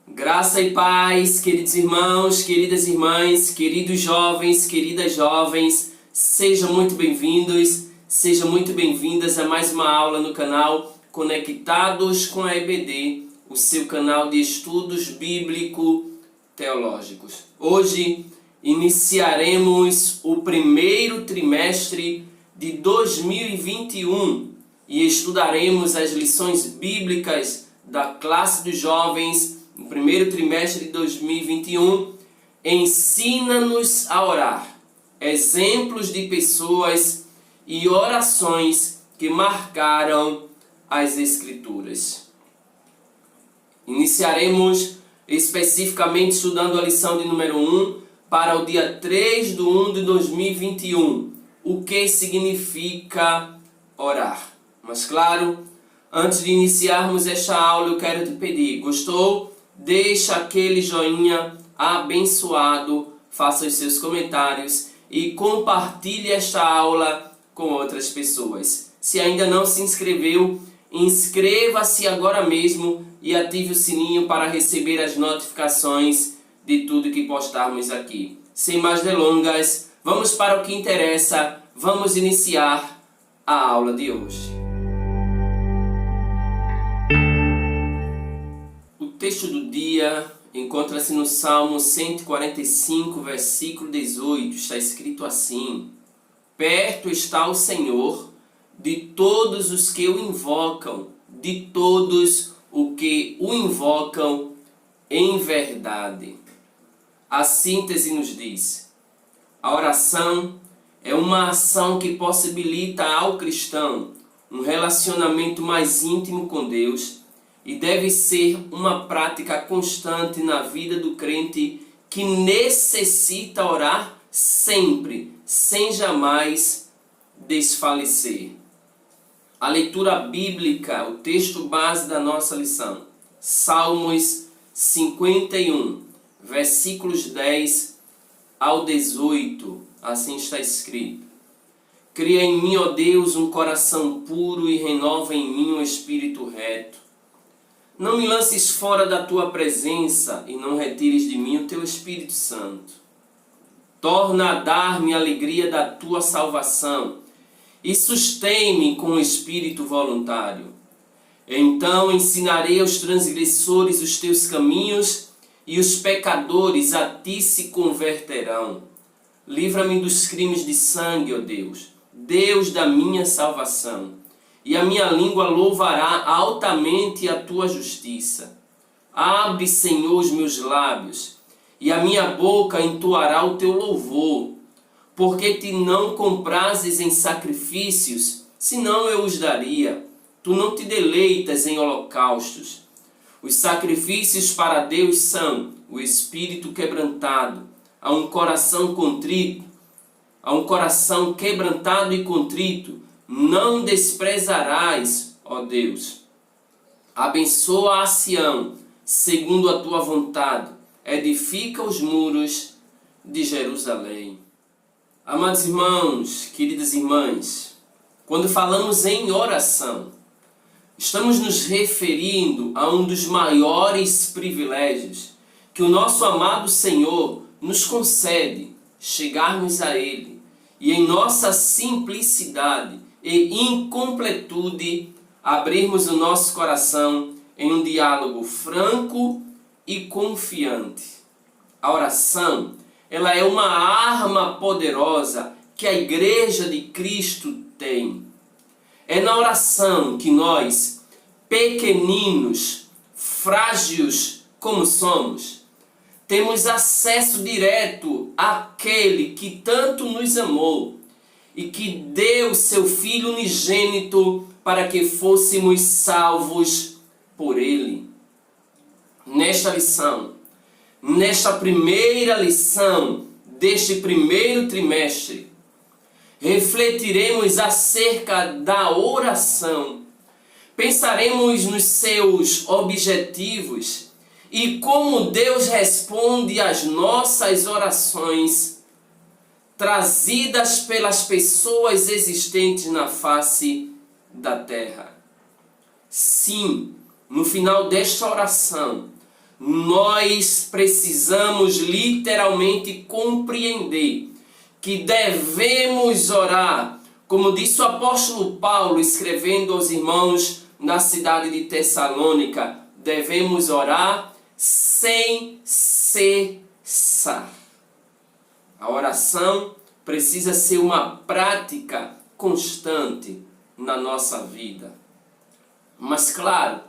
Graça e paz, queridos irmãos, queridas irmãs, queridos jovens, queridas jovens, sejam muito bem-vindos, sejam muito bem-vindas a mais uma aula no canal Conectados com a EBD, o seu canal de estudos bíblico-teológicos. Hoje iniciaremos o primeiro trimestre de 2021 e estudaremos as lições bíblicas da classe dos jovens no primeiro trimestre de 2021. Ensina-nos a orar. Exemplos de pessoas e orações que marcaram as Escrituras. Iniciaremos especificamente estudando a lição de número 1 para o dia 3/1 de 2021. O que significa orar? Mas claro, antes de iniciarmos esta aula, eu quero te pedir, gostou? Deixa aquele joinha abençoado, faça os seus comentários e compartilhe esta aula com outras pessoas. Se ainda não se inscreveu, inscreva-se agora mesmo e ative o sininho para receber as notificações de tudo que postarmos aqui. Sem mais delongas, vamos para o que interessa, vamos iniciar a aula de hoje. O texto do dia encontra-se no Salmo 145, versículo 18. Está escrito assim: perto está o Senhor de todos os que o invocam, de todos os que o invocam em verdade. A síntese nos diz: a oração é uma ação que possibilita ao cristão um relacionamento mais íntimo com Deus e deve ser uma prática constante na vida do crente que necessita orar sempre, sem jamais desfalecer. A leitura bíblica, o texto base da nossa lição, Salmos 51, versículos 10 ao 18, assim está escrito: cria em mim, ó Deus, um coração puro e renova em mim um espírito reto. Não me lances fora da tua presença e não retires de mim o teu Espírito Santo. Torna a dar-me a alegria da tua salvação e sustém-me com o espírito voluntário. Então ensinarei aos transgressores os teus caminhos e os pecadores a ti se converterão. Livra-me dos crimes de sangue, ó Deus, Deus da minha salvação. E a minha língua louvará altamente a tua justiça. Abre, Senhor, os meus lábios, e a minha boca entoará o teu louvor. Porque te não comprazes em sacrifícios, senão eu os daria. Tu não te deleitas em holocaustos. Os sacrifícios para Deus são o espírito quebrantado, a um coração contrito, a um coração quebrantado e contrito, não desprezarás, ó Deus. Abençoa a Sião, segundo a tua vontade. Edifica os muros de Jerusalém. Amados irmãos, queridas irmãs, quando falamos em oração, estamos nos referindo a um dos maiores privilégios que o nosso amado Senhor nos concede, chegarmos a Ele e em nossa simplicidade e incompletude abrirmos o nosso coração em um diálogo franco e confiante. A oração, ela é uma arma poderosa que a Igreja de Cristo tem. É na oração que nós, pequeninos, frágeis como somos, temos acesso direto àquele que tanto nos amou e que deu seu Filho unigênito para que fôssemos salvos por Ele. Nesta lição, nesta primeira lição deste primeiro trimestre, refletiremos acerca da oração, pensaremos nos seus objetivos e como Deus responde às nossas orações trazidas pelas pessoas existentes na face da terra. Sim, no final desta oração, nós precisamos literalmente compreender que devemos orar, como disse o apóstolo Paulo escrevendo aos irmãos na cidade de Tessalônica, devemos orar sem cessar. A oração precisa ser uma prática constante na nossa vida. Mas claro,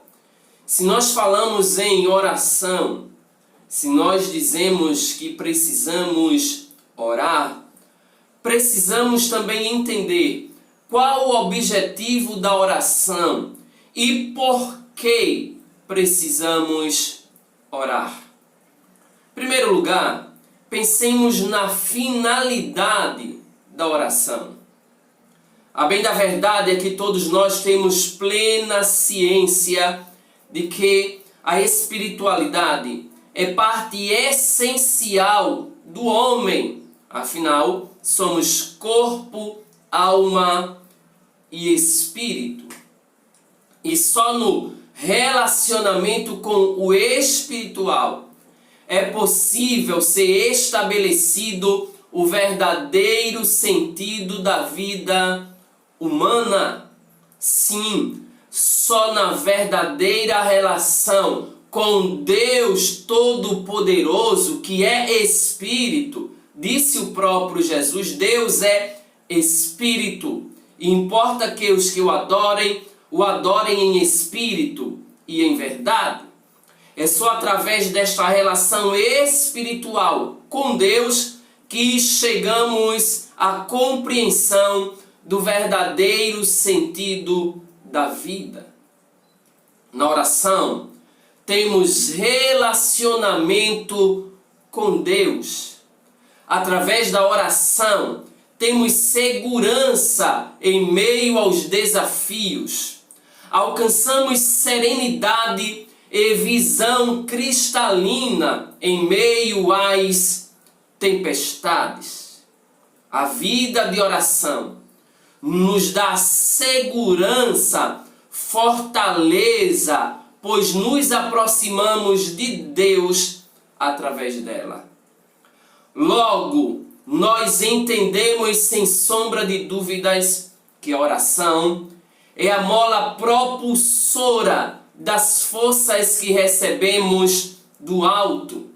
se nós falamos em oração, se nós dizemos que precisamos orar, precisamos também entender qual o objetivo da oração e por que precisamos orar. Em primeiro lugar, pensemos na finalidade da oração. A bem da verdade é que todos nós temos plena ciência de que a espiritualidade é parte essencial do homem. Afinal, somos corpo, alma e espírito. E só no relacionamento com o espiritual é possível ser estabelecido o verdadeiro sentido da vida humana. Sim, só na verdadeira relação com Deus Todo-Poderoso, que é Espírito, disse o próprio Jesus, Deus é Espírito, e importa que os que o adorem em espírito e em verdade. É só através desta relação espiritual com Deus que chegamos à compreensão do verdadeiro sentido da vida. Na oração, temos relacionamento com Deus. Através da oração, temos segurança em meio aos desafios. Alcançamos serenidade e visão cristalina em meio às tempestades. A vida de oração nos dá segurança, fortaleza, pois nos aproximamos de Deus através dela. Logo, nós entendemos sem sombra de dúvidas que a oração é a mola propulsora das forças que recebemos do alto.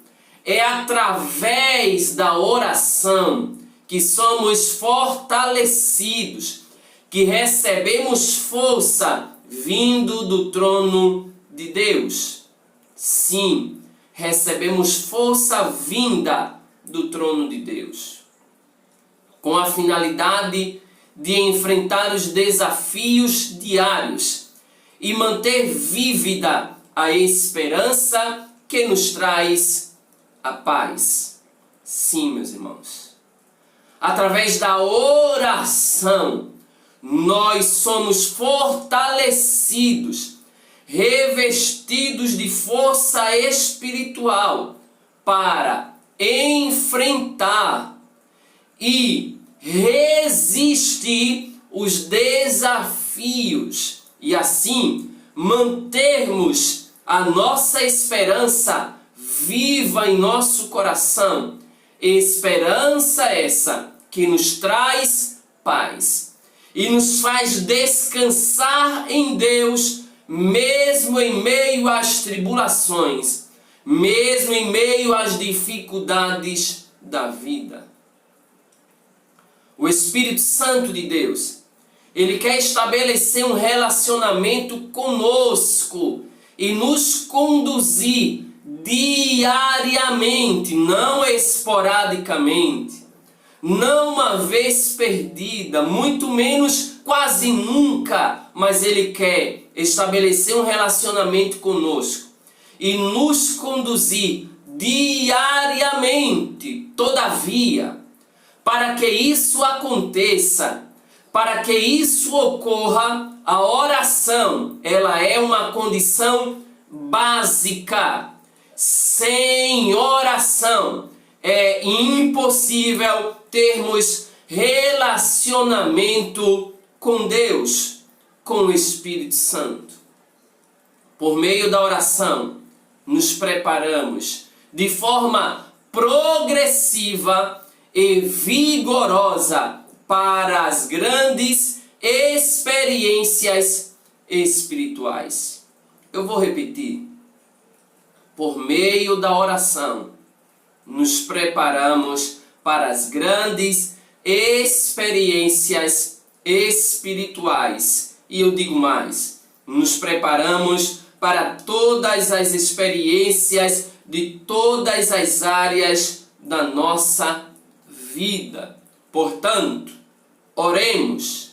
É através da oração que somos fortalecidos, que recebemos força vindo do trono de Deus. Sim, recebemos força vinda do trono de Deus, com a finalidade de enfrentar os desafios diários e manter vívida a esperança que nos traz a paz. Sim, meus irmãos, através da oração, nós somos fortalecidos, revestidos de força espiritual para enfrentar e resistir os desafios e assim mantermos a nossa esperança viva em nosso coração. Esperança essa que nos traz paz e nos faz descansar em Deus, mesmo em meio às tribulações, mesmo em meio às dificuldades da vida. O Espírito Santo de Deus, ele quer estabelecer um relacionamento conosco e nos conduzir diariamente, não esporadicamente, não uma vez perdida, muito menos quase nunca, mas ele quer estabelecer um relacionamento conosco e nos conduzir diariamente. Todavia, para que isso aconteça, para que isso ocorra, a oração, ela é uma condição básica. Sem oração é impossível termos relacionamento com Deus, com o Espírito Santo. Por meio da oração, nos preparamos de forma progressiva e vigorosa para as grandes experiências espirituais. Eu vou repetir. Por meio da oração, nos preparamos para as grandes experiências espirituais. E eu digo mais, nos preparamos para todas as experiências de todas as áreas da nossa vida. Portanto, oremos,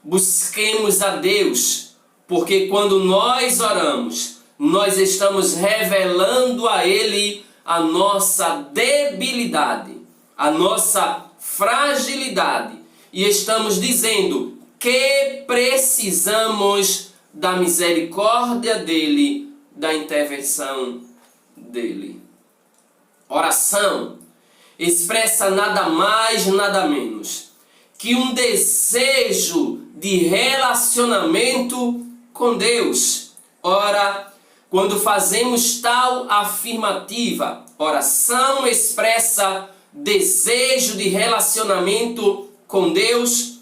busquemos a Deus, porque quando nós oramos, nós estamos revelando a Ele a nossa debilidade, a nossa fragilidade, e estamos dizendo que precisamos da misericórdia dEle, da intervenção dEle. Oração expressa nada mais, nada menos que um desejo de relacionamento com Deus. Ora, quando fazemos tal afirmativa, oração expressa desejo de relacionamento com Deus,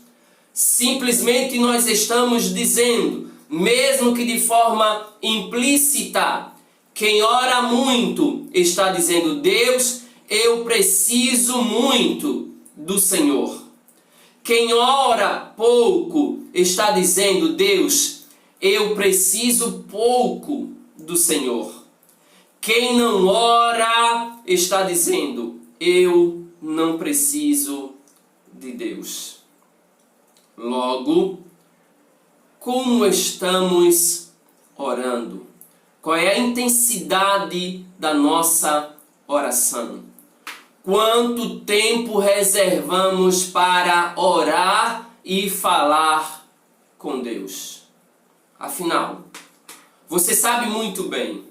simplesmente nós estamos dizendo, mesmo que de forma implícita, quem ora muito está dizendo: Deus, eu preciso muito do Senhor. Quem ora pouco está dizendo: Deus, eu preciso pouco do Senhor. Quem não ora está dizendo: eu não preciso de Deus. Logo, como estamos orando? Qual é a intensidade da nossa oração? Quanto tempo reservamos para orar e falar com Deus? Afinal, você sabe muito bem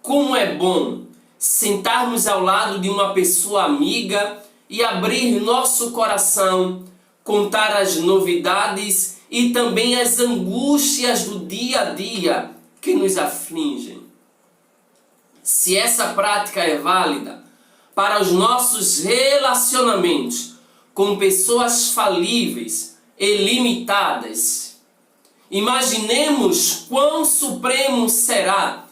como é bom sentarmos ao lado de uma pessoa amiga e abrir nosso coração, contar as novidades e também as angústias do dia a dia que nos afligem. Se essa prática é válida para os nossos relacionamentos com pessoas falíveis e limitadas, imaginemos quão supremo será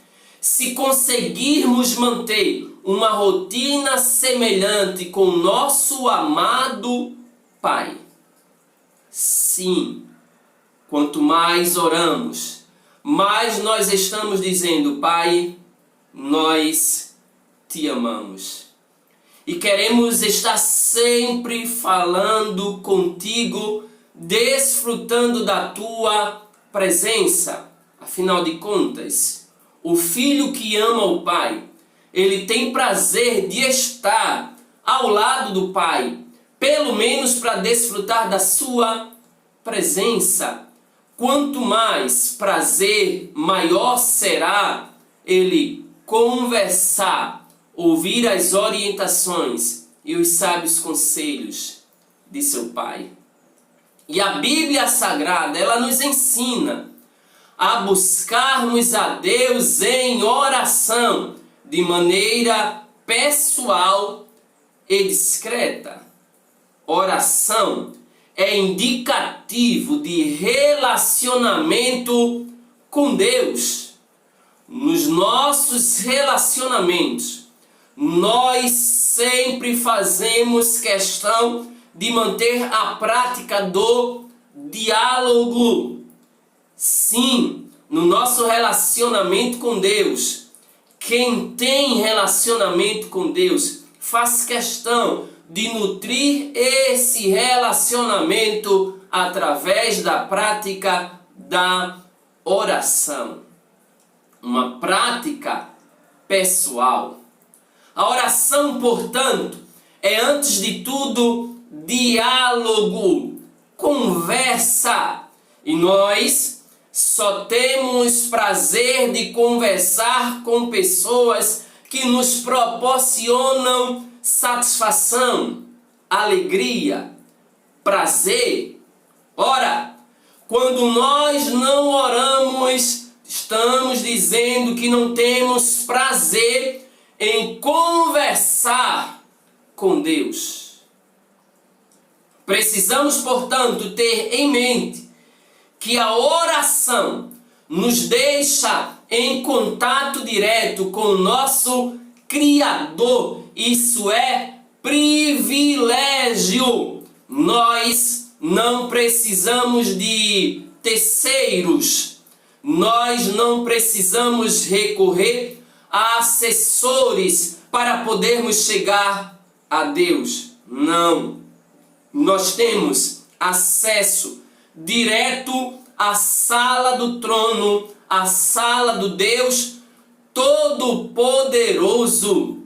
se conseguirmos manter uma rotina semelhante com nosso amado Pai. Sim, quanto mais oramos, mais nós estamos dizendo: Pai, nós te amamos. E queremos estar sempre falando contigo, desfrutando da tua presença. Afinal de contas, o filho que ama o Pai, ele tem prazer de estar ao lado do Pai, pelo menos para desfrutar da sua presença. Quanto mais prazer, maior será ele conversar, ouvir as orientações e os sábios conselhos de seu Pai. E a Bíblia Sagrada, ela nos ensina a buscarmos a Deus em oração, de maneira pessoal e discreta. Oração é indicativo de relacionamento com Deus. Nos nossos relacionamentos, nós sempre fazemos questão de manter a prática do diálogo. Sim, no nosso relacionamento com Deus, quem tem relacionamento com Deus faz questão de nutrir esse relacionamento através da prática da oração. Uma prática pessoal. A oração, portanto, é antes de tudo diálogo, conversa. E nós só temos prazer de conversar com pessoas que nos proporcionam satisfação, alegria, prazer. Ora, quando nós não oramos, estamos dizendo que não temos prazer em conversar com Deus. Precisamos, portanto, ter em mente que a oração nos deixa em contato direto com o nosso Criador. Isso é privilégio. Nós não precisamos de terceiros. Nós não precisamos recorrer a assessores para podermos chegar a Deus. Não. Nós temos acesso direto à sala do trono, à sala do Deus Todo-Poderoso,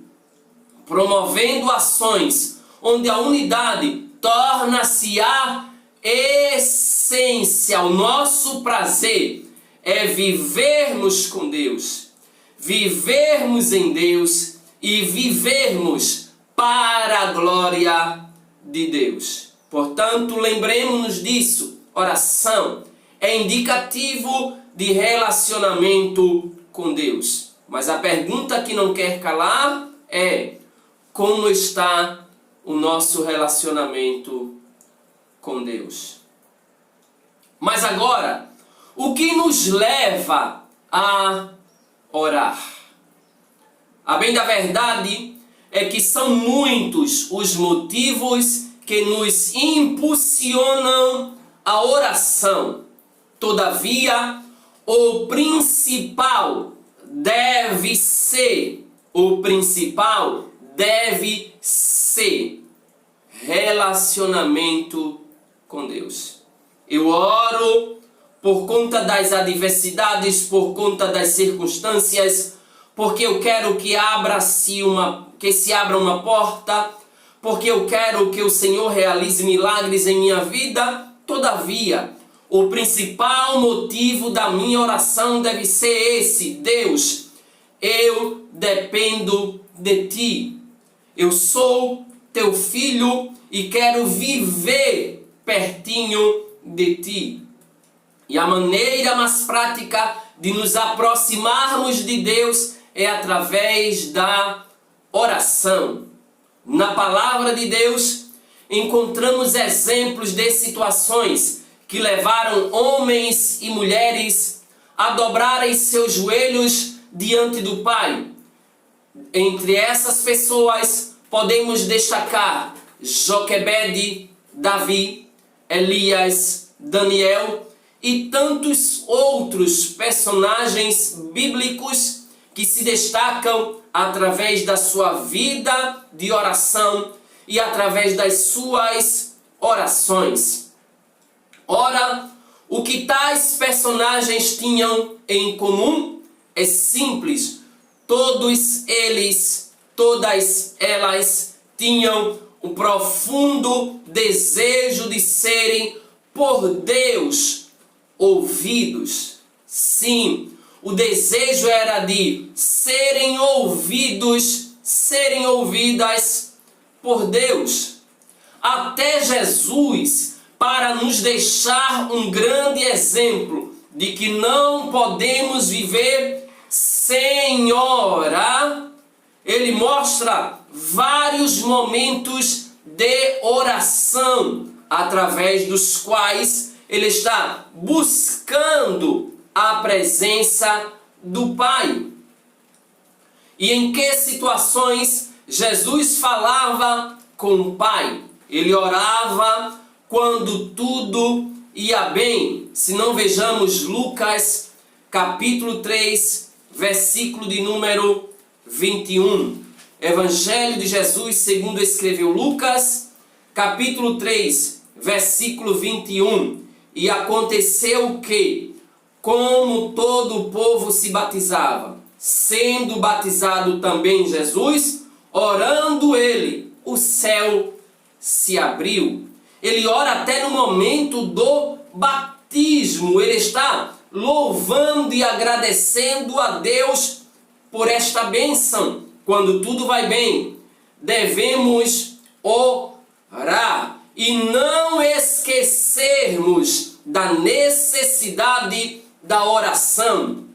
promovendo ações onde a unidade torna-se a essência. O nosso prazer é vivermos com Deus, vivermos em Deus e vivermos para a glória de Deus. Portanto, lembremos-nos disso. Oração é indicativo de relacionamento com Deus. Mas a pergunta que não quer calar é: como está o nosso relacionamento com Deus? Mas agora, o que nos leva a orar? A bem da verdade é que são muitos os motivos que nos impulsionam a oração. Todavia, o principal deve ser relacionamento com Deus. Eu oro por conta das adversidades, por conta das circunstâncias, porque eu quero que se abra uma porta, porque eu quero que o Senhor realize milagres em minha vida. Todavia, o principal motivo da minha oração deve ser esse: Deus, eu dependo de Ti. Eu sou Teu filho e quero viver pertinho de Ti. E a maneira mais prática de nos aproximarmos de Deus é através da oração. Na palavra de Deus, encontramos exemplos de situações que levaram homens e mulheres a dobrarem seus joelhos diante do Pai. Entre essas pessoas, podemos destacar Joquebede, Davi, Elias, Daniel e tantos outros personagens bíblicos que se destacam através da sua vida de oração e através das suas orações. Ora, o que tais personagens tinham em comum é simples. Todos eles, todas elas tinham um profundo desejo de serem por Deus ouvidos. Sim, o desejo era de serem ouvidos, serem ouvidas por Deus. Até Jesus, para nos deixar um grande exemplo de que não podemos viver sem orar, ele mostra vários momentos de oração, através dos quais ele está buscando a presença do Pai. E em que situações Jesus falava com o Pai? Ele orava quando tudo ia bem. Se não, vejamos Lucas capítulo 3, versículo de número 21. Evangelho de Jesus segundo escreveu Lucas, capítulo 3, versículo 21. E aconteceu que, como todo o povo se batizava, sendo batizado também Jesus, orando ele, o céu se abriu. Ele ora até no momento do batismo. Ele está louvando e agradecendo a Deus por esta bênção. Quando tudo vai bem, devemos orar e não esquecermos da necessidade da oração.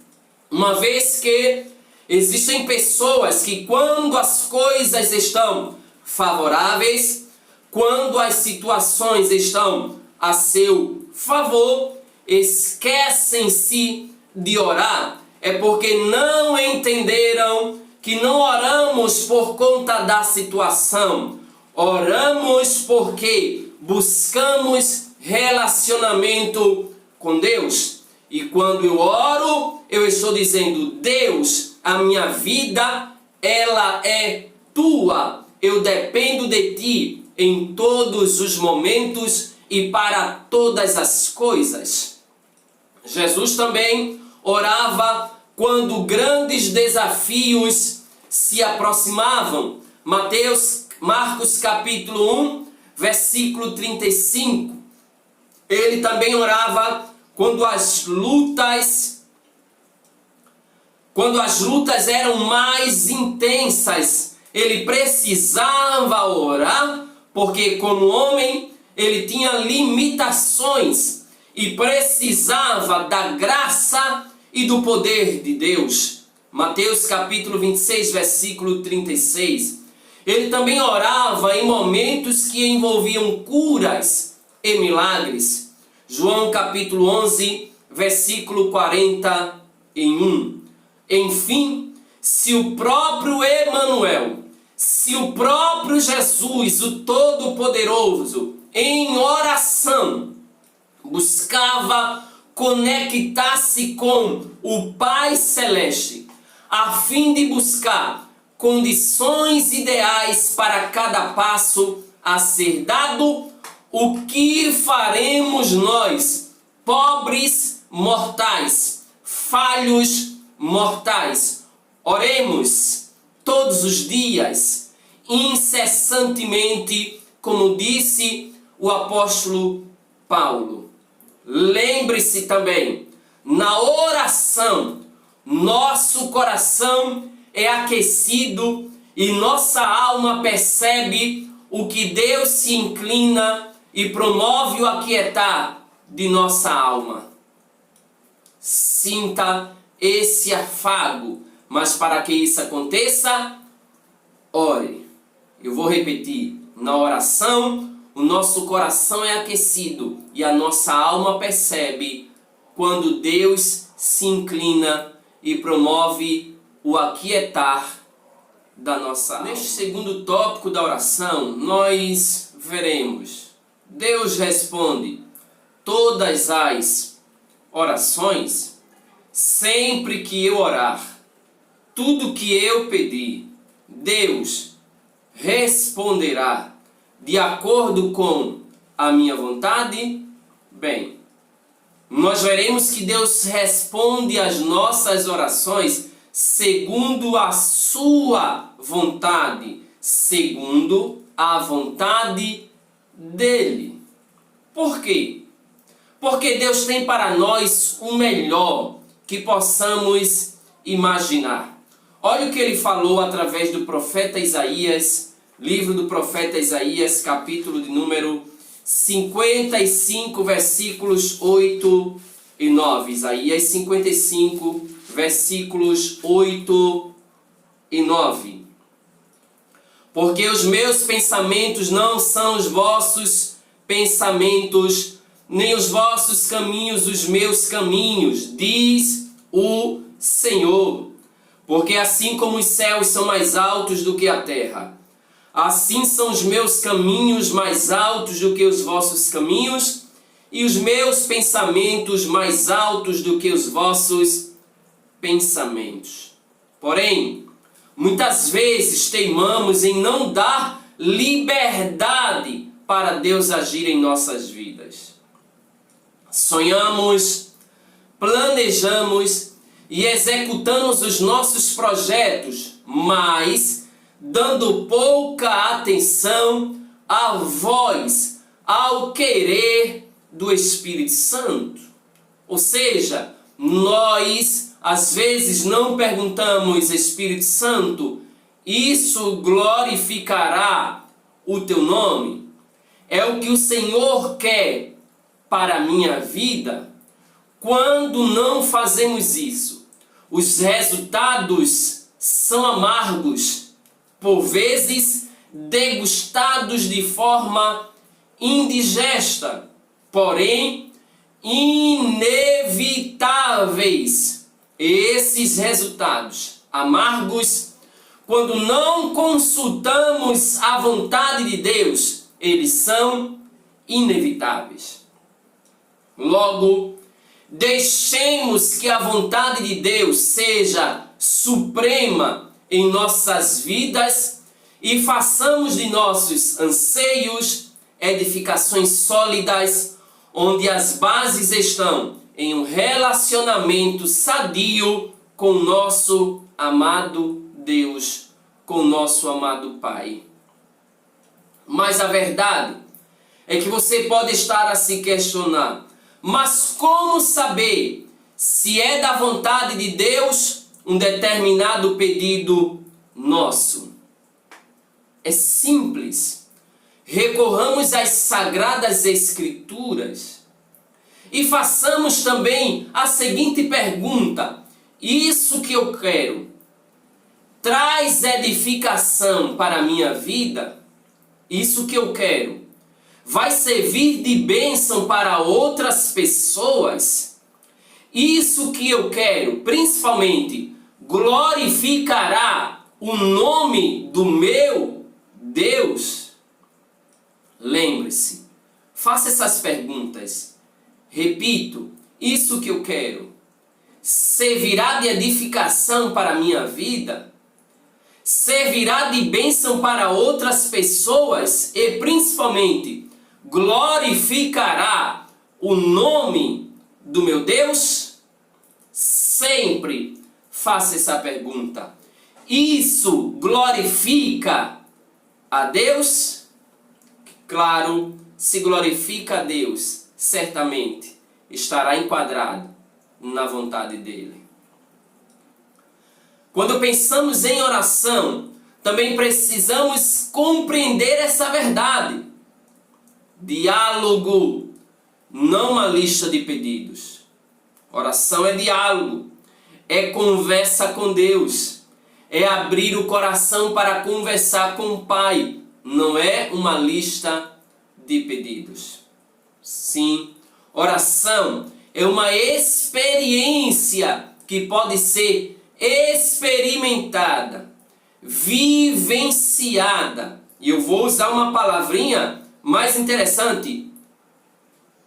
Uma vez que existem pessoas que, quando as coisas estão favoráveis, quando as situações estão a seu favor, esquecem-se de orar. É porque não entenderam que não oramos por conta da situação. Oramos porque buscamos relacionamento com Deus. E quando eu oro, eu estou dizendo: Deus, a minha vida, ela é tua. Eu dependo de ti em todos os momentos e para todas as coisas. Jesus também orava quando grandes desafios se aproximavam. Marcos capítulo 1, versículo 35. Ele também orava quando as lutas eram mais intensas. Ele precisava orar, porque como homem ele tinha limitações e precisava da graça e do poder de Deus. Mateus capítulo 26, versículo 36. Ele também orava em momentos que envolviam curas e milagres. João capítulo 11, versículo 41. Enfim, se o próprio Emanuel, se o próprio Jesus, o Todo-Poderoso, em oração, buscava conectar-se com o Pai Celeste, a fim de buscar condições ideais para cada passo a ser dado, o que faremos nós, pobres mortais, falhos mortais? Oremos todos os dias, incessantemente, como disse o apóstolo Paulo. Lembre-se também, na oração, nosso coração é aquecido e nossa alma percebe o que Deus se inclina e promove o aquietar de nossa alma. Sinta esse afago, mas para que isso aconteça, ore. Eu vou repetir, na oração, o nosso coração é aquecido e a nossa alma percebe quando Deus se inclina e promove o aquietar da nossa alma. Neste segundo tópico da oração, nós veremos: Deus responde todas as orações. Sempre que eu orar, tudo que eu pedir, Deus responderá de acordo com a minha vontade? Bem, nós veremos que Deus responde às nossas orações segundo a sua vontade, segundo a vontade dele. Por quê? Porque Deus tem para nós o melhor que possamos imaginar. Olha o que ele falou através do profeta Isaías, livro do profeta Isaías, capítulo de número 55, versículos 8 e 9. Isaías 55, versículos 8 e 9. Porque os meus pensamentos não são os vossos pensamentos, nem os vossos caminhos os meus caminhos, diz o Senhor. Porque assim como os céus são mais altos do que a terra, assim são os meus caminhos mais altos do que os vossos caminhos, e os meus pensamentos mais altos do que os vossos pensamentos. Porém, muitas vezes teimamos em não dar liberdade para Deus agir em nossas vidas. Sonhamos, planejamos e executamos os nossos projetos, mas dando pouca atenção à voz, ao querer do Espírito Santo. Ou seja, nós às vezes não perguntamos: Espírito Santo, isso glorificará o teu nome? É o que o Senhor quer para a minha vida? Quando não fazemos isso, os resultados são amargos, por vezes degustados de forma indigesta, porém inevitáveis. Esses resultados amargos, quando não consultamos a vontade de Deus, eles são inevitáveis. Logo, deixemos que a vontade de Deus seja suprema em nossas vidas e façamos de nossos anseios edificações sólidas, onde as bases estão em um relacionamento sadio com o nosso amado Deus, com o nosso amado Pai. Mas a verdade é que você pode estar a se questionar: mas como saber se é da vontade de Deus um determinado pedido nosso? É simples. Recorramos às Sagradas Escrituras e façamos também a seguinte pergunta: isso que eu quero traz edificação para a minha vida? Isso que eu quero vai servir de bênção para outras pessoas? Isso que eu quero, principalmente, glorificará o nome do meu Deus? Lembre-se, faça essas perguntas. Repito, isso que eu quero servirá de edificação para a minha vida? Servirá de bênção para outras pessoas? E principalmente, glorificará o nome do meu Deus? Sempre faça essa pergunta. Isso glorifica a Deus? Claro, se glorifica a Deus, certamente estará enquadrado na vontade dele. Quando pensamos em oração, também precisamos compreender essa verdade. Diálogo, não uma lista de pedidos. Oração é diálogo, é conversa com Deus, é abrir o coração para conversar com o Pai, não é uma lista de pedidos. Sim, oração é uma experiência que pode ser experimentada, vivenciada. E eu vou usar uma palavrinha mais interessante: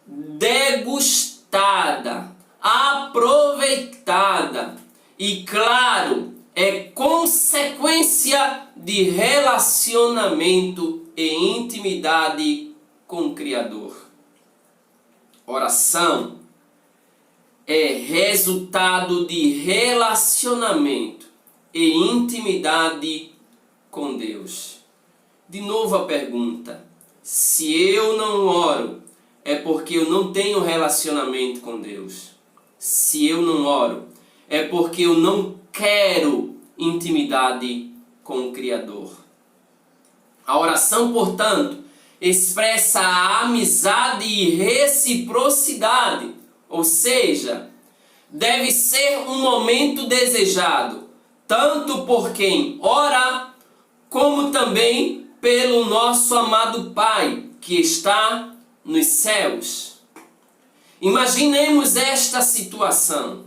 degustada, aproveitada. E claro, é consequência de relacionamento e intimidade com o Criador. Oração é resultado de relacionamento e intimidade com Deus. De novo a pergunta: se eu não oro, é porque eu não tenho relacionamento com Deus. Se eu não oro, é porque eu não quero intimidade com o Criador. A oração, portanto, expressa a amizade e reciprocidade, ou seja, deve ser um momento desejado, tanto por quem ora, como também pelo nosso amado Pai, que está nos céus. Imaginemos esta situação.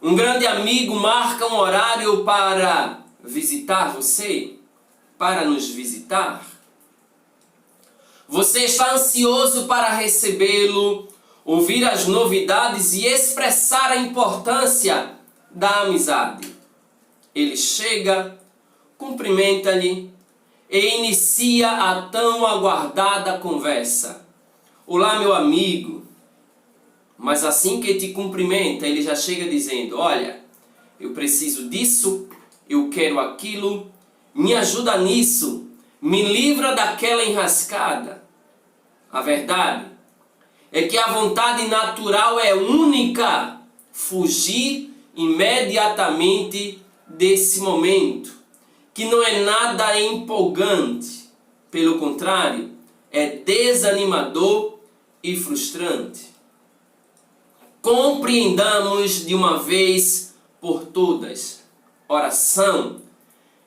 Um grande amigo marca um horário para visitar você, para nos visitar. Você está ansioso para recebê-lo, ouvir as novidades e expressar a importância da amizade. Ele chega, cumprimenta-lhe e inicia a tão aguardada conversa. Olá, meu amigo. Mas assim que te cumprimenta, ele já chega dizendo: olha, eu preciso disso, eu quero aquilo, me ajuda nisso, me livra daquela enrascada. A verdade é que a vontade natural é única: fugir imediatamente desse momento, que não é nada empolgante. Pelo contrário, é desanimador e frustrante. Compreendamos de uma vez por todas. Oração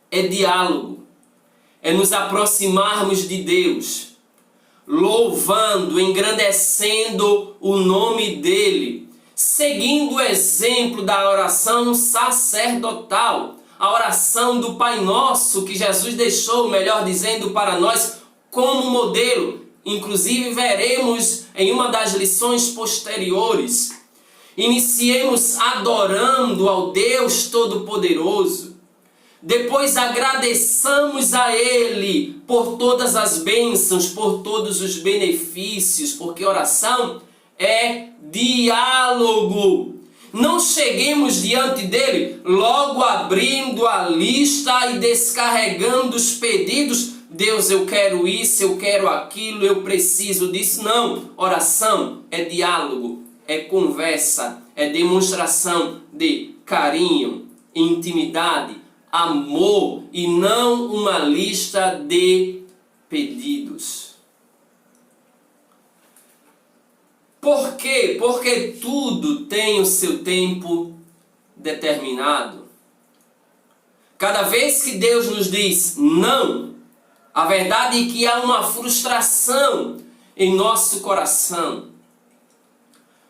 é diálogo, é nos aproximarmos de Deus, louvando, engrandecendo o nome dEle, seguindo o exemplo da oração sacerdotal, a oração do Pai Nosso, que Jesus deixou, melhor dizendo, para nós como modelo. Inclusive veremos em uma das lições posteriores. Iniciemos adorando ao Deus Todo-Poderoso. Depois agradeçamos a Ele por todas as bênçãos, por todos os benefícios, porque oração é diálogo. Não cheguemos diante dele logo abrindo a lista e descarregando os pedidos. Deus, eu quero isso, eu quero aquilo, eu preciso disso. Não, oração é diálogo, é conversa, é demonstração de carinho, intimidade, amor e não uma lista de pedidos. Por quê? Porque tudo tem o seu tempo determinado. Cada vez que Deus nos diz não, a verdade é que há uma frustração em nosso coração.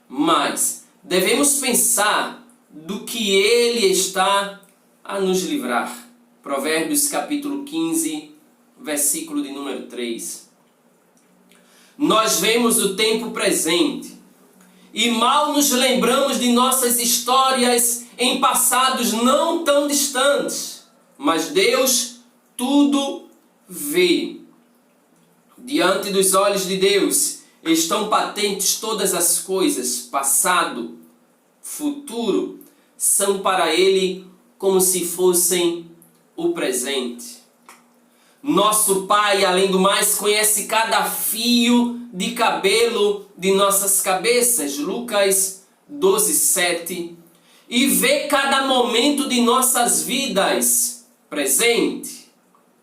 Mas devemos pensar do que Ele está a nos livrar. Provérbios capítulo 15, versículo de número 3. Nós vemos o tempo presente e mal nos lembramos de nossas histórias em passados não tão distantes. Mas Deus tudo vê. Diante dos olhos de Deus estão patentes todas as coisas, passado, futuro, são para Ele como se fossem o presente. Nosso Pai, além do mais, conhece cada fio de cabelo de nossas cabeças, Lucas 12:7, e vê cada momento de nossas vidas, presente,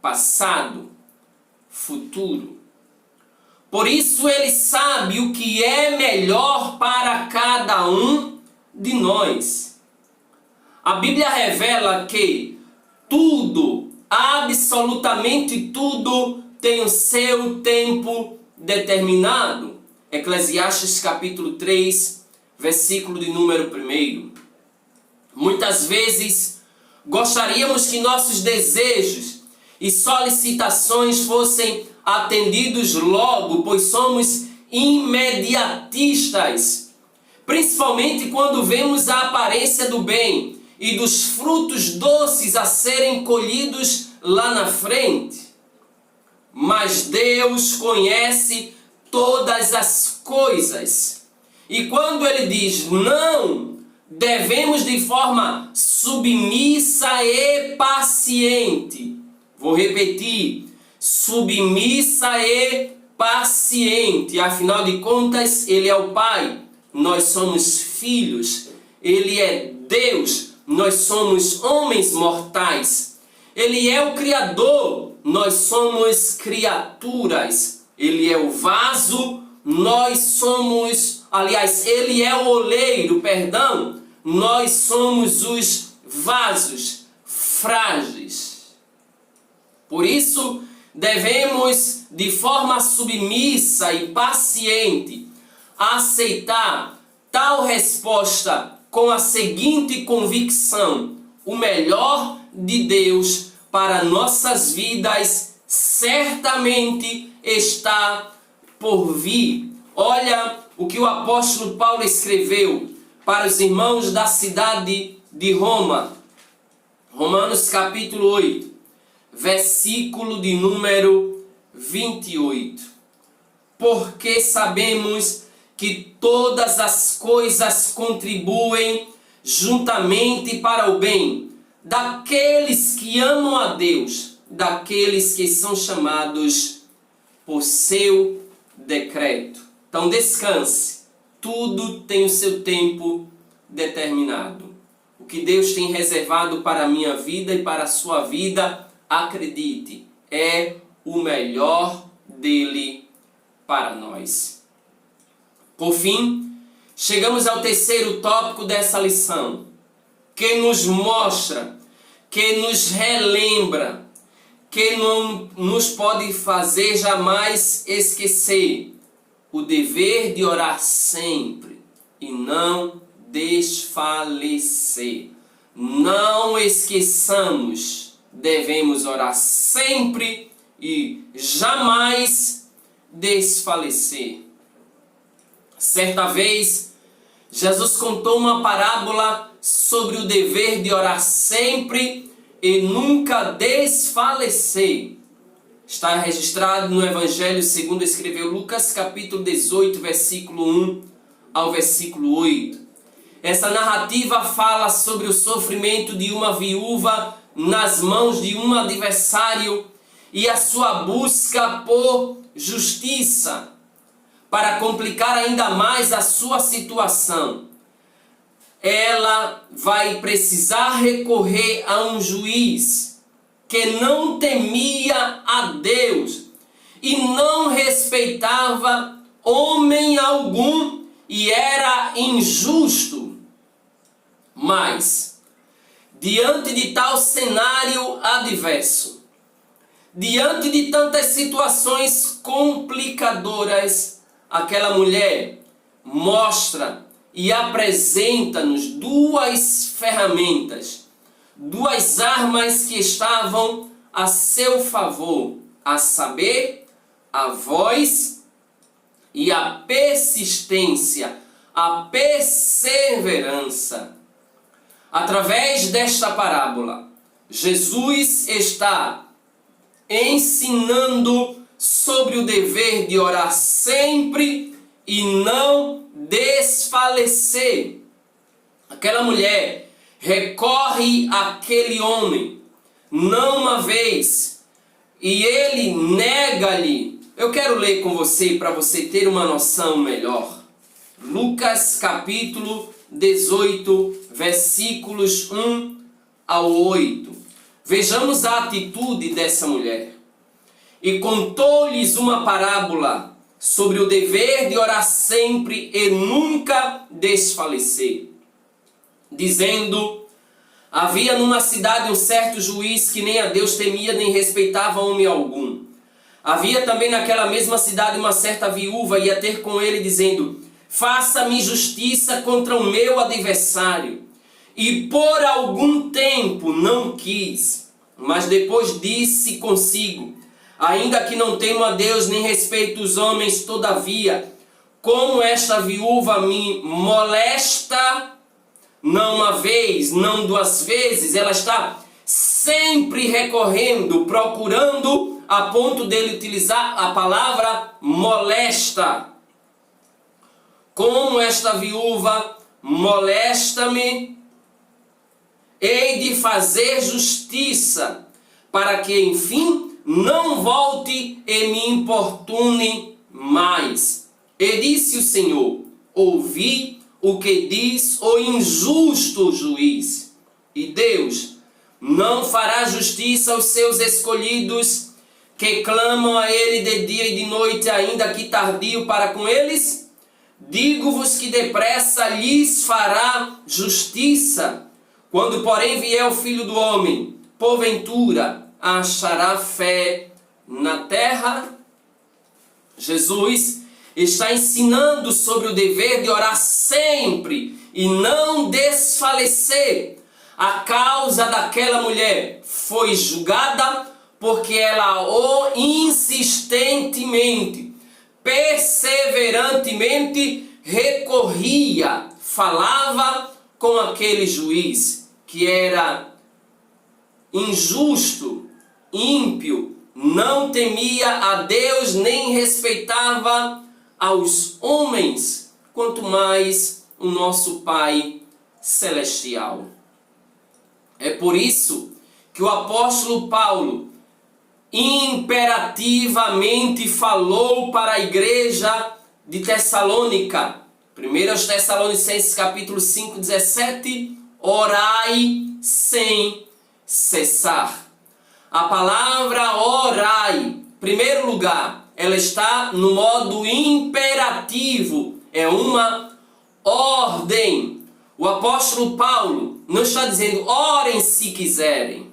passado, futuro. Por isso Ele sabe o que é melhor para cada um de nós. A Bíblia revela que tudo, absolutamente tudo, tem o seu tempo determinado. Eclesiastes capítulo 3, versículo de número 1. Muitas vezes gostaríamos que nossos desejos e solicitações fossem atendidos logo, pois somos imediatistas, principalmente quando vemos a aparência do bem e dos frutos doces a serem colhidos lá na frente. Mas Deus conhece todas as coisas. E quando Ele diz não, devemos de forma submissa e paciente. Vou repetir, submissa e paciente. Afinal de contas, Ele é o Pai, nós somos filhos. Ele é Deus, nós somos homens mortais. Ele é o Criador, nós somos criaturas. Ele é o vaso, nós somos... Aliás, Ele é o oleiro, perdão. Nós somos os vasos frágeis. Por isso, devemos, de forma submissa e paciente, aceitar tal resposta com a seguinte convicção: o melhor de Deus para nossas vidas certamente está por vir. Olha o que o apóstolo Paulo escreveu para os irmãos da cidade de Roma. Romanos capítulo 8, versículo de número 28. Porque sabemos que todas as coisas contribuem juntamente para o bem daqueles que amam a Deus, daqueles que são chamados por seu decreto. Então descanse, tudo tem o seu tempo determinado. O que Deus tem reservado para a minha vida e para a sua vida, acredite, é o melhor dele para nós. Por fim, chegamos ao terceiro tópico dessa lição. que nos mostra, que nos relembra, que não nos pode fazer jamais esquecer o dever de orar sempre e não desfalecer. Não esqueçamos, devemos orar sempre e jamais desfalecer. Certa vez, Jesus contou uma parábola sobre o dever de orar sempre e nunca desfalecer. Está registrado no Evangelho segundo escreveu Lucas, capítulo 18, versículo 1 ao versículo 8. Essa narrativa fala sobre o sofrimento de uma viúva nas mãos de um adversário e a sua busca por justiça para complicar ainda mais a sua situação. Ela vai precisar recorrer a um juiz que não temia a Deus e não respeitava homem algum e era injusto. Mas, diante de tal cenário adverso, diante de tantas situações complicadoras, aquela mulher mostra e apresenta-nos duas ferramentas, duas armas que estavam a seu favor, a saber, a voz e a persistência, a perseverança. Através desta parábola, Jesus está ensinando sobre o dever de orar sempre e não desfalecer. Aquela mulher recorre àquele homem, não uma vez, e ele nega-lhe. Eu quero ler com você para você ter uma noção melhor. Lucas capítulo 18, versículos 1 ao 8. Vejamos a atitude dessa mulher. E contou-lhes uma parábola sobre o dever de orar sempre e nunca desfalecer, dizendo: havia numa cidade um certo juiz que nem a Deus temia nem respeitava homem algum. Havia também naquela mesma cidade uma certa viúva, ia ter com ele dizendo: faça-me justiça contra o meu adversário. E por algum tempo não quis, mas depois disse consigo: ainda que não temo a Deus nem respeito os homens, todavia, como esta viúva me molesta, não uma vez, não duas vezes, ela está sempre recorrendo, procurando, a ponto dele utilizar a palavra molesta. Como esta viúva molesta-me, hei de fazer justiça, para que, enfim, não volte e me importune mais. E disse o Senhor: ouvi o que diz o injusto juiz. E Deus não fará justiça aos seus escolhidos, que clamam a Ele de dia e de noite, ainda que tardio para com eles? Digo-vos que depressa lhes fará justiça. Quando, porém, vier o Filho do Homem, porventura achará fé na terra? Jesus está ensinando sobre o dever de orar sempre e não desfalecer. A causa daquela mulher foi julgada porque ela o insistentemente, perseverantemente recorria, falava com aquele juiz que era injusto, ímpio, não temia a Deus nem respeitava aos homens, quanto mais o nosso Pai Celestial. É por isso que o apóstolo Paulo imperativamente falou para a igreja de Tessalônica, 1 Tessalonicenses capítulo 5, 17, orai sem cessar. A palavra orai, em primeiro lugar, ela está no modo imperativo, é uma ordem. O apóstolo Paulo não está dizendo orem se quiserem,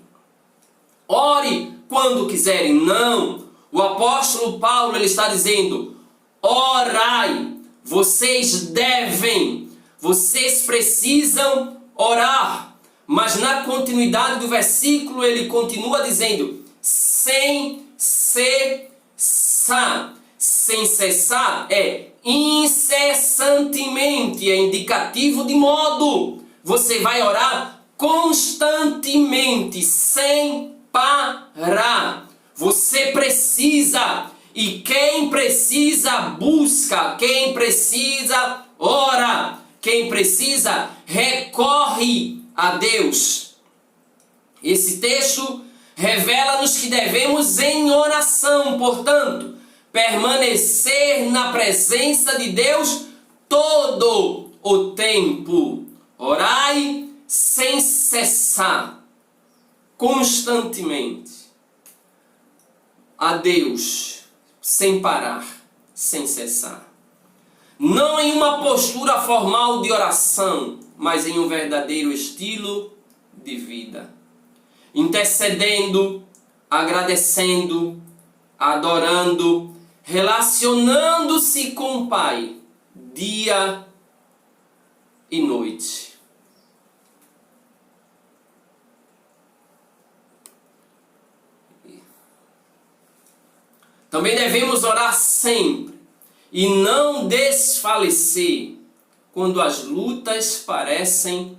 ore quando quiserem. Não. O apóstolo Paulo ele está dizendo: orai. Vocês devem, vocês precisam orar. Mas na continuidade do versículo ele continua dizendo: sem cessar. Sem cessar é incessantemente, é indicativo de modo. Você vai orar constantemente, sem parar. Você precisa, e quem precisa busca, quem precisa ora, quem precisa recorre a Deus. Esse texto revela-nos que devemos em oração, portanto, permanecer na presença de Deus todo o tempo. Orai sem cessar, constantemente, a Deus, sem parar, sem cessar. Não em uma postura formal de oração, mas em um verdadeiro estilo de vida. Intercedendo, agradecendo, adorando, relacionando-se com o Pai, dia e noite. Também devemos orar sempre e não desfalecer quando as lutas parecem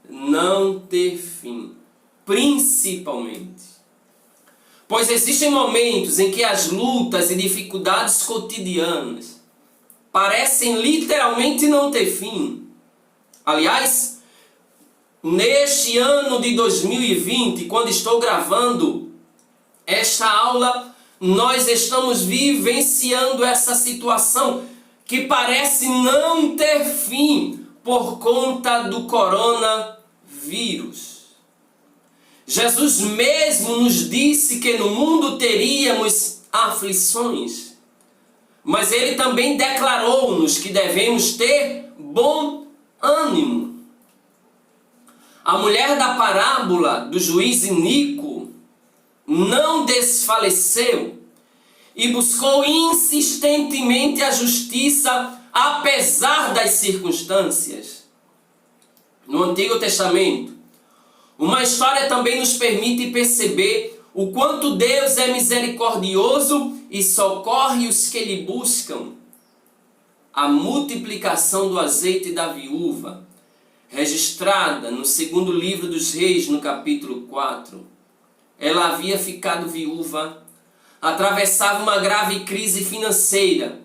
não ter fim, principalmente. Pois existem momentos em que as lutas e dificuldades cotidianas parecem literalmente não ter fim. Aliás, neste ano de 2020, quando estou gravando esta aula, nós estamos vivenciando essa situação que parece não ter fim por conta do coronavírus. Jesus mesmo nos disse que no mundo teríamos aflições, mas ele também declarou-nos que devemos ter bom ânimo. A mulher da parábola do juiz iníquo não desfaleceu e buscou insistentemente a justiça apesar das circunstâncias. No Antigo Testamento, uma história também nos permite perceber o quanto Deus é misericordioso e socorre os que lhe buscam. A multiplicação do azeite da viúva, registrada no segundo livro dos Reis, no capítulo 4. Ela havia ficado viúva, atravessava uma grave crise financeira,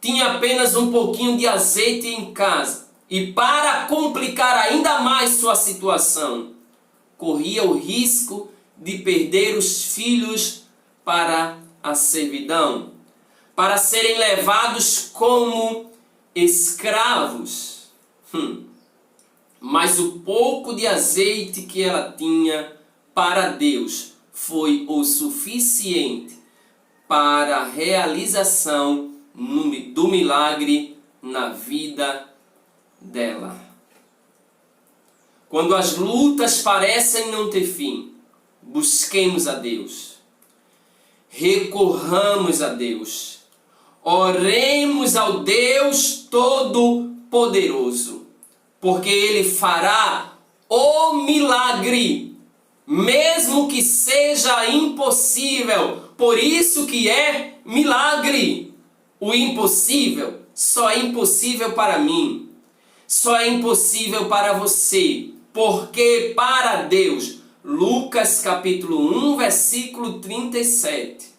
tinha apenas um pouquinho de azeite em casa e, para complicar ainda mais sua situação, corria o risco de perder os filhos para a servidão, para serem levados como escravos. Mas o pouco de azeite que ela tinha para Deus foi o suficiente para a realização do milagre na vida dela. Quando as lutas parecem não ter fim, busquemos a Deus, recorramos a Deus, oremos ao Deus Todo-Poderoso, porque Ele fará o milagre, mesmo que seja impossível. Por isso que é milagre. O impossível só é impossível para mim, só é impossível para você, porque para Deus, Lucas capítulo 1, versículo 37,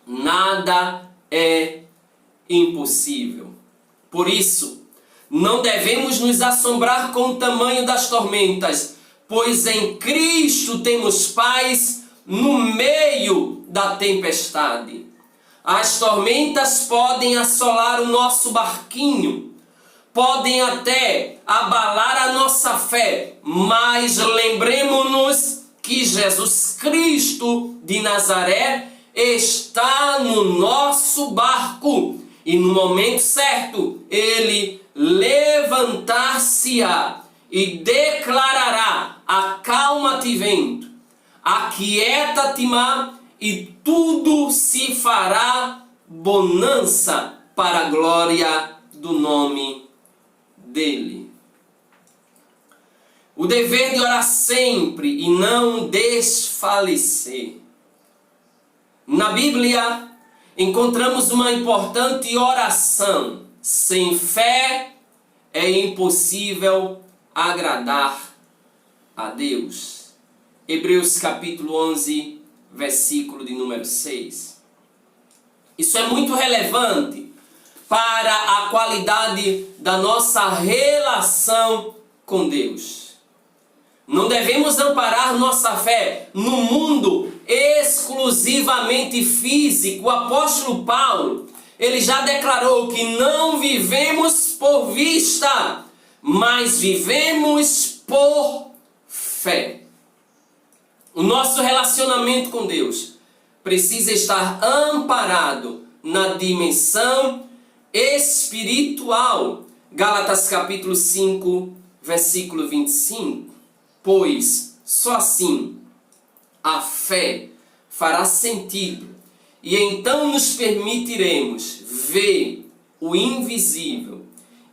nada é impossível. Por isso, não devemos nos assombrar com o tamanho das tormentas, pois em Cristo temos paz no meio da tempestade. As tormentas podem assolar o nosso barquinho, podem até abalar a nossa fé, mas lembremos-nos que Jesus Cristo de Nazaré está no nosso barco e no momento certo Ele levantar-se-á e declarará: acalma-te, vento, aquieta-te, mar, e tudo se fará bonança para a glória do nome dele. O dever de orar sempre e não desfalecer. Na Bíblia encontramos uma importante oração: sem fé é impossível agradar a Deus. Hebreus capítulo 11, versículo de número 6. Isso é muito relevante para a qualidade da nossa relação com Deus. Não devemos amparar nossa fé no mundo exclusivamente físico. O apóstolo Paulo, ele já declarou que não vivemos por vista, mas vivemos por fé. O nosso relacionamento com Deus precisa estar amparado na dimensão espiritual. Gálatas capítulo 5, versículo 25. Pois só assim a fé fará sentido e então nos permitiremos ver o invisível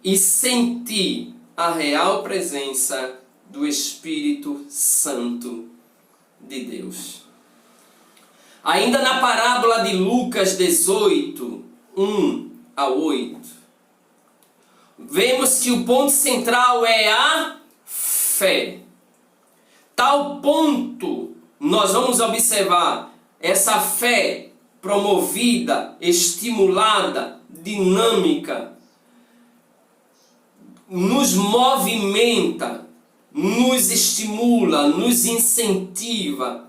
e sentir a real presença do Espírito Santo de Deus. Ainda na parábola de Lucas 18, 1 a 8, vemos que o ponto central é a fé. Tal ponto nós vamos observar essa fé promovida, estimulada, dinâmica, nos movimenta, nos estimula, nos incentiva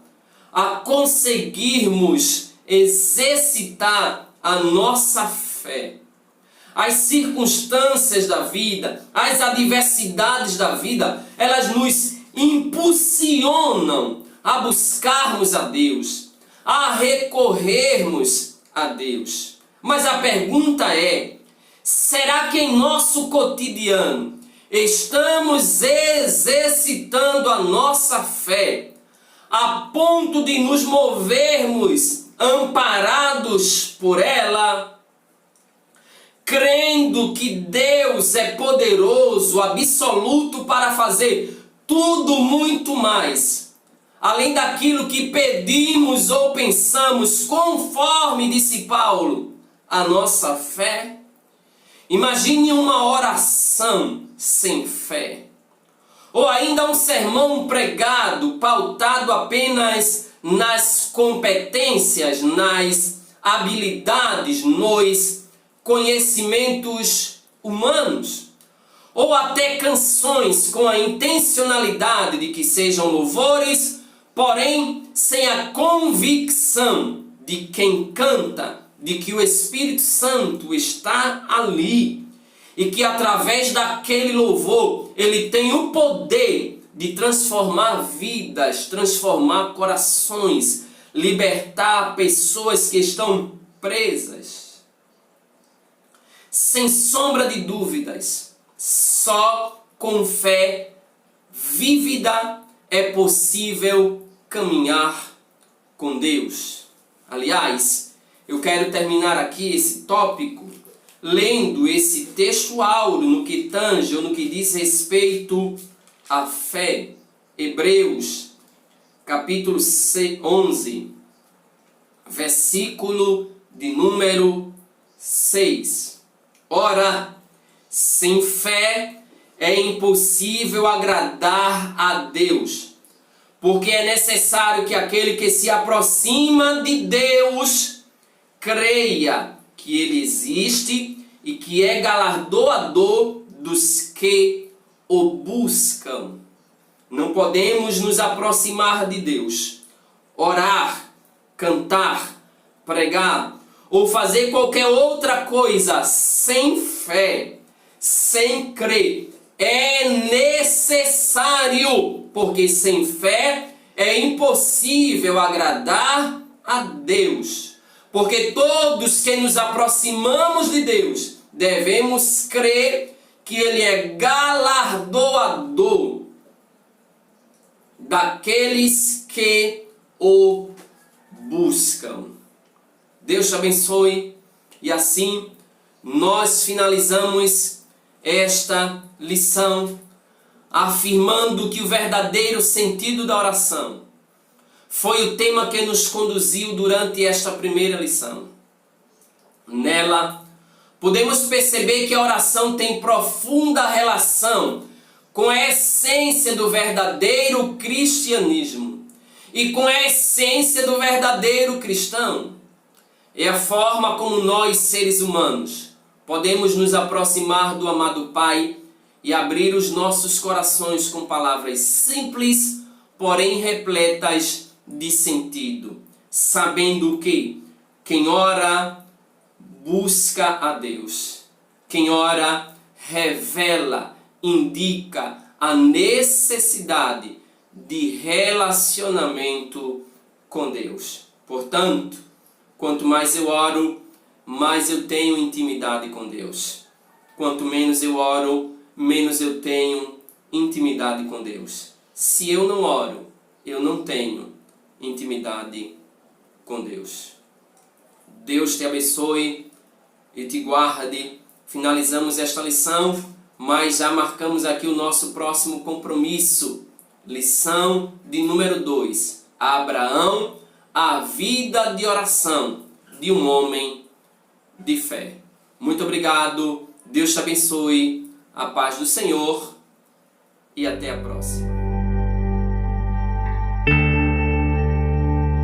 a conseguirmos exercitar a nossa fé. As circunstâncias da vida, as adversidades da vida, elas nos impulsionam a buscarmos a Deus, a recorrermos a Deus. Mas a pergunta é: será que em nosso cotidiano estamos exercitando a nossa fé a ponto de nos movermos amparados por ela, crendo que Deus é poderoso, absoluto para fazer tudo muito mais, além daquilo que pedimos ou pensamos, conforme disse Paulo, a nossa fé? Imagine uma oração sem fé, ou ainda um sermão pregado, pautado apenas nas competências, nas habilidades, nos conhecimentos humanos, ou até canções com a intencionalidade de que sejam louvores, porém sem a convicção de quem canta, de que o Espírito Santo está ali e que através daquele louvor ele tem o poder de transformar vidas, transformar corações, libertar pessoas que estão presas. Sem sombra de dúvidas, só com fé vívida é possível caminhar com Deus. Aliás, eu quero terminar aqui esse tópico lendo esse texto áureo no que tange ou no que diz respeito à fé. Hebreus, capítulo 11, versículo de número 6. Ora, sem fé é impossível agradar a Deus, porque é necessário que aquele que se aproxima de Deus creia que Ele existe e que é galardoador dos que o buscam. Não podemos nos aproximar de Deus, orar, cantar, pregar ou fazer qualquer outra coisa sem fé, sem crer. É necessário, porque sem fé é impossível agradar a Deus. Porque todos que nos aproximamos de Deus devemos crer que Ele é galardoador daqueles que o buscam. Deus te abençoe. E assim nós finalizamos esta lição afirmando que o verdadeiro sentido da oração foi o tema que nos conduziu durante esta primeira lição. Nela, podemos perceber que a oração tem profunda relação com a essência do verdadeiro cristianismo e com a essência do verdadeiro cristão. É a forma como nós, seres humanos, podemos nos aproximar do amado Pai e abrir os nossos corações com palavras simples, porém repletas de sentido, sabendo que quem ora busca a Deus, quem ora revela, indica a necessidade de relacionamento com Deus. Portanto, quanto mais eu oro, mais eu tenho intimidade com Deus. Quanto menos eu oro, menos eu tenho intimidade com Deus. Se eu não oro, eu não tenho intimidade com Deus. Deus te abençoe e te guarde. Finalizamos esta lição, mas já marcamos aqui o nosso próximo compromisso. Lição de número 2. Abraão, a vida de oração de um homem de fé. Muito obrigado. Deus te abençoe. A paz do Senhor e até a próxima.